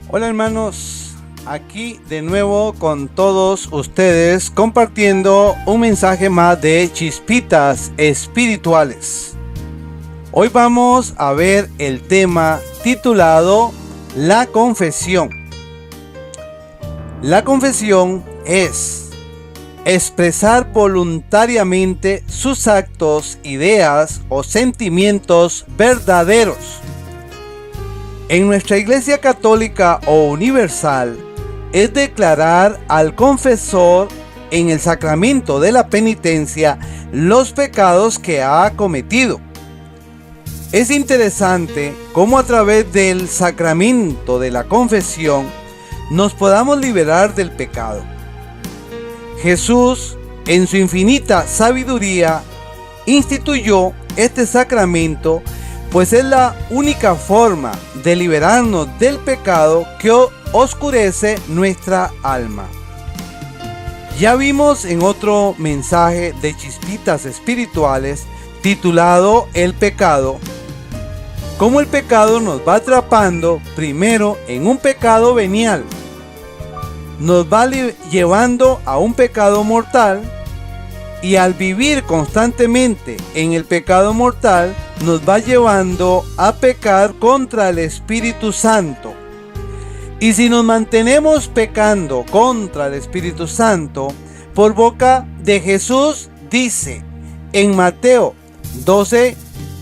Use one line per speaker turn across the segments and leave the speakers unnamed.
Hola hermanos, aquí de nuevo con todos ustedes compartiendo un mensaje más de Chispitas Espirituales. Hoy vamos a ver el tema titulado La Confesión. La confesión es expresar voluntariamente sus actos, ideas o sentimientos verdaderos. En nuestra Iglesia Católica o Universal es declarar al confesor en el sacramento de la penitencia los pecados que ha cometido. Es interesante cómo a través del sacramento de la confesión nos podamos liberar del pecado. Jesús, en su infinita sabiduría, instituyó este sacramento, pues es la única forma de liberarnos del pecado que oscurece nuestra alma. Ya vimos en otro mensaje de Chispitas Espirituales titulado El pecado, cómo el pecado nos va atrapando primero en un pecado venial, nos va llevando a un pecado mortal, y al vivir constantemente en el pecado mortal nos va llevando a pecar contra el Espíritu Santo. Y si nos mantenemos pecando contra el Espíritu Santo, por boca de Jesús dice en Mateo 12,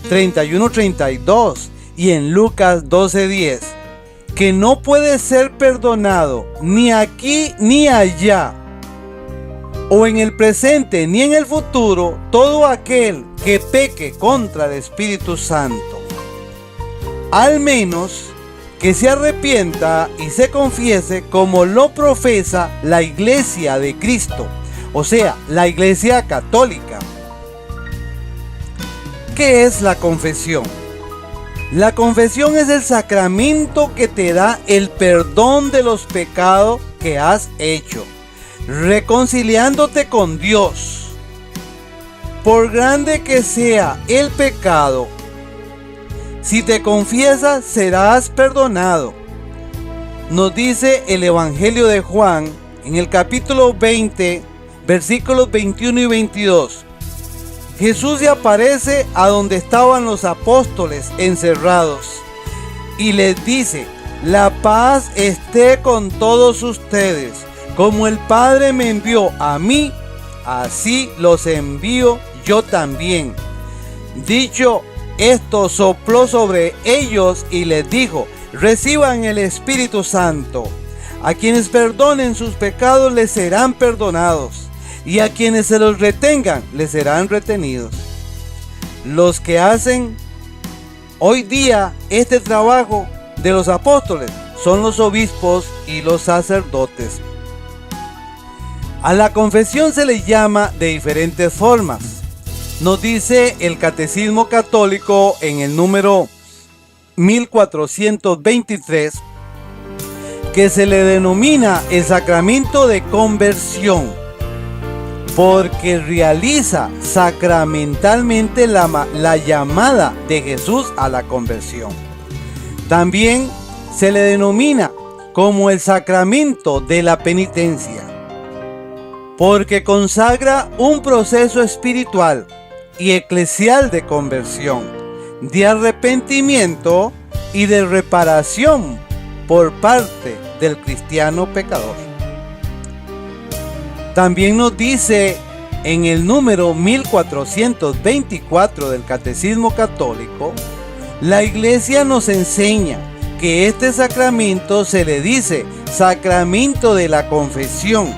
31-32 y en Lucas 12:10 que no puede ser perdonado ni aquí ni allá, o en el presente ni en el futuro, todo aquel que peque contra el Espíritu Santo, al menos que se arrepienta y se confiese como lo profesa la Iglesia de Cristo, o sea, la Iglesia Católica. ¿Qué es la confesión? La confesión es el sacramento que te da el perdón de los pecados que has hecho, reconciliándote con Dios. Por grande que sea el pecado, si te confiesas serás perdonado. Nos dice el Evangelio de Juan en el capítulo 20, versículos 21 y 22. Jesús se aparece a donde estaban los apóstoles encerrados y les dice: la paz esté con todos ustedes. Como el Padre me envió a mí, así los envío yo también. Dicho esto, sopló sobre ellos y les dijo: reciban el Espíritu Santo. A quienes perdonen sus pecados les serán perdonados, y a quienes se los retengan les serán retenidos. Los que hacen hoy día este trabajo de los apóstoles son los obispos y los sacerdotes. A la confesión se le llama de diferentes formas. Nos dice el Catecismo Católico en el número 1423 que se le denomina el sacramento de conversión, porque realiza sacramentalmente la llamada de Jesús a la conversión. También se le denomina como el sacramento de la penitencia, porque consagra un proceso espiritual y eclesial de conversión, de arrepentimiento y de reparación por parte del cristiano pecador. También nos dice en el número 1424 del Catecismo Católico, la Iglesia nos enseña que este sacramento se le dice sacramento de la confesión,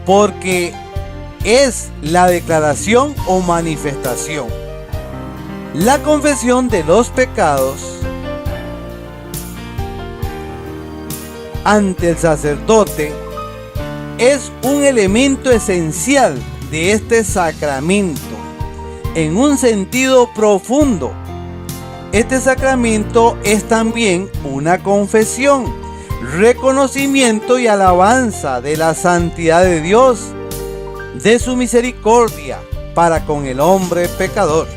porque es la declaración o manifestación. La confesión de los pecados ante el sacerdote es un elemento esencial de este sacramento en un sentido profundo. Este sacramento es también una confesión, reconocimiento y alabanza de la santidad de Dios, de su misericordia para con el hombre pecador.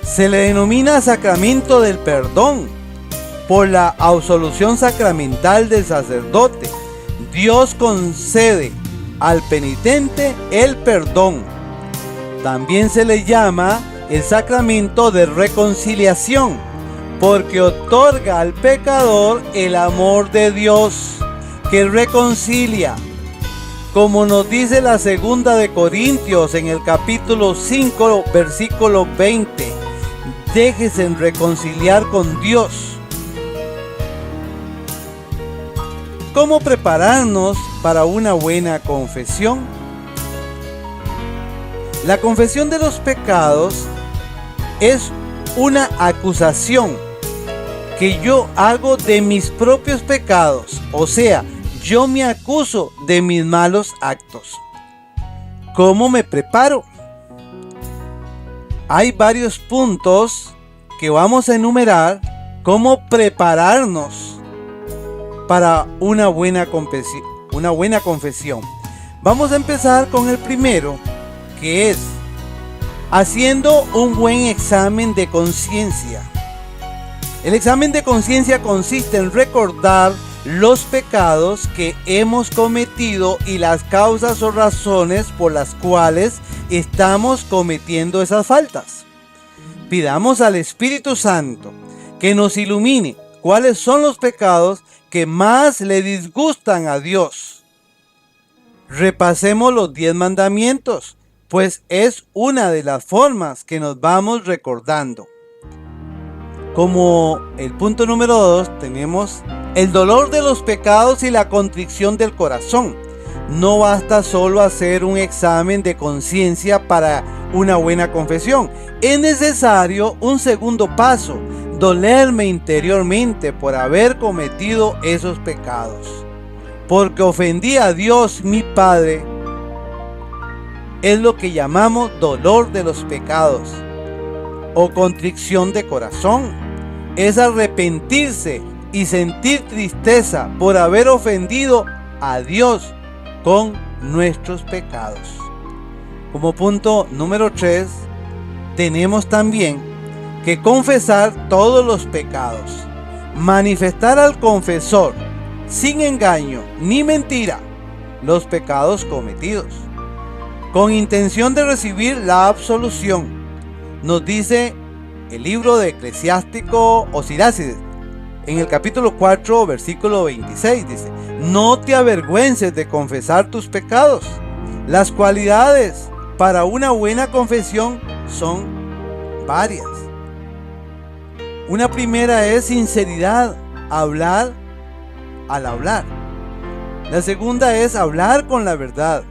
Se le denomina sacramento del perdón, por la absolución sacramental del sacerdote, Dios concede al penitente el perdón. También se le llama el sacramento de reconciliación, porque otorga al pecador el amor de Dios, que reconcilia. Como nos dice la segunda de Corintios en el capítulo 5, versículo 20, déjese reconciliar con Dios. ¿Cómo prepararnos para una buena confesión? La confesión de los pecados es una acusación que yo hago de mis propios pecados, o sea, yo me acuso de mis malos actos. ¿Cómo me preparo? Hay varios puntos que vamos a enumerar cómo prepararnos para una buena confesión. Vamos a empezar con el primero, que es haciendo un buen examen de conciencia. El examen de conciencia consiste en recordar los pecados que hemos cometido y las causas o razones por las cuales estamos cometiendo esas faltas. Pidamos al Espíritu Santo que nos ilumine cuáles son los pecados que más le disgustan a Dios. Repasemos los 10 mandamientos, pues es una de las formas que nos vamos recordando. Como el punto número 2 tenemos el dolor de los pecados y la contrición del corazón. No basta solo hacer un examen de conciencia para una buena confesión. Es necesario un segundo paso, dolerme interiormente por haber cometido esos pecados. Porque ofendí a Dios mi Padre. Es lo que llamamos dolor de los pecados o contrición de corazón. Es arrepentirse y sentir tristeza por haber ofendido a Dios con nuestros pecados. Como punto número 3, tenemos también que confesar todos los pecados, manifestar al confesor sin engaño ni mentira los pecados cometidos, con intención de recibir la absolución. Nos dice el libro de Eclesiástico o Sirácides, en el capítulo 4, versículo 26, dice: no te avergüences de confesar tus pecados. Las cualidades para una buena confesión son varias. Una primera es sinceridad, hablar al hablar. La segunda es hablar con la verdad.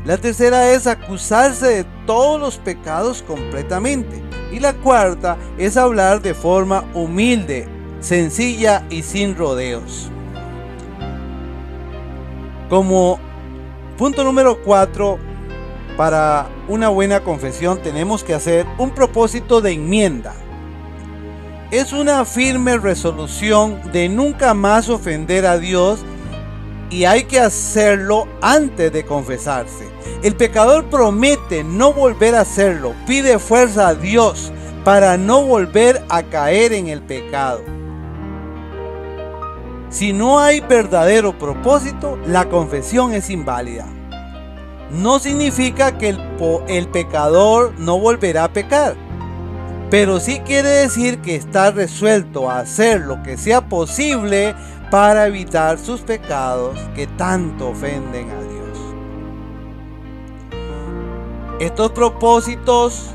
La tercera es acusarse de todos los pecados completamente. Y la cuarta es hablar de forma humilde, sencilla y sin rodeos. Como punto número 4, para una buena confesión tenemos que hacer un propósito de enmienda. Es una firme resolución de nunca más ofender a Dios y hay que hacerlo antes de confesarse. El pecador promete no volver a hacerlo, pide fuerza a Dios para no volver a caer en el pecado. Si no hay verdadero propósito, la confesión es inválida. No significa que el pecador no volverá a pecar, pero sí quiere decir que está resuelto a hacer lo que sea posible para evitar sus pecados que tanto ofenden a Dios. Estos propósitos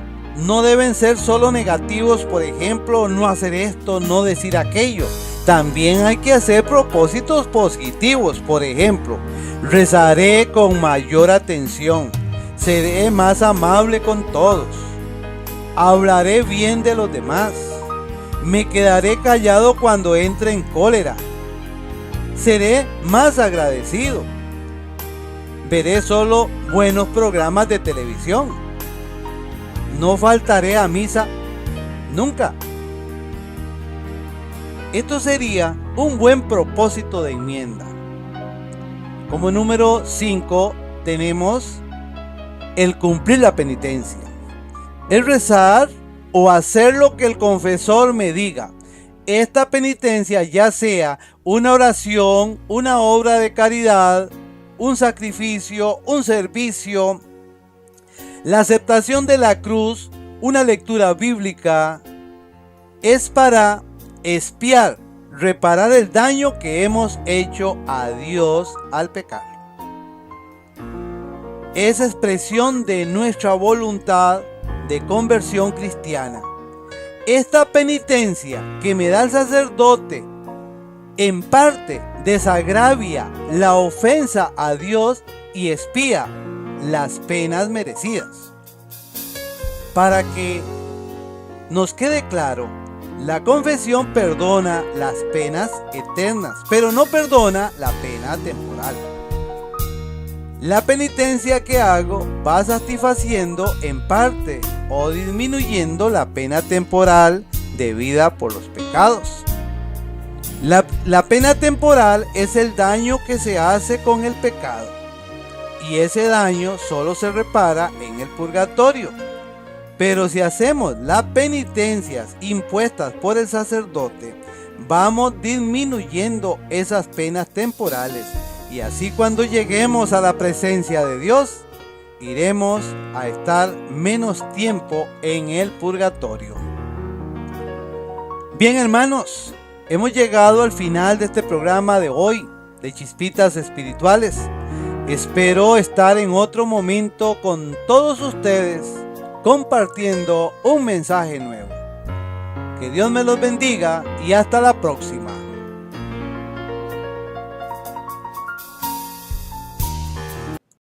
no deben ser solo negativos, por ejemplo, no hacer esto, no decir aquello. También hay que hacer propósitos positivos, por ejemplo, rezaré con mayor atención, seré más amable con todos, hablaré bien de los demás, me quedaré callado cuando entre en cólera, seré más agradecido, veré solo buenos programas de televisión, no faltaré a misa nunca. Esto sería un buen propósito de enmienda. Como número 5 tenemos el cumplir la penitencia. Es rezar o hacer lo que el confesor me diga. esta penitencia, ya sea una oración, una obra de caridad, un sacrificio, un servicio, la aceptación de la cruz, una lectura bíblica, es para expiar, reparar el daño que hemos hecho a Dios al pecar. Es expresión de nuestra voluntad de conversión cristiana. Esta penitencia que me da el sacerdote en parte desagravia la ofensa a Dios y expía las penas merecidas. Para que nos quede claro, la confesión perdona las penas eternas, pero no perdona la pena temporal. La penitencia que hago va satisfaciendo en parte o disminuyendo la pena temporal debida por los pecados. La pena temporal es el daño que se hace con el pecado, y ese daño solo se repara en el purgatorio. Pero si hacemos las penitencias impuestas por el sacerdote, vamos disminuyendo esas penas temporales, y así cuando lleguemos a la presencia de Dios, iremos a estar menos tiempo en el purgatorio. Bien, hermanos, hemos llegado al final de este programa de hoy, de Chispitas Espirituales. Espero estar en otro momento con todos ustedes, compartiendo un mensaje nuevo. Que Dios me los bendiga y hasta la próxima.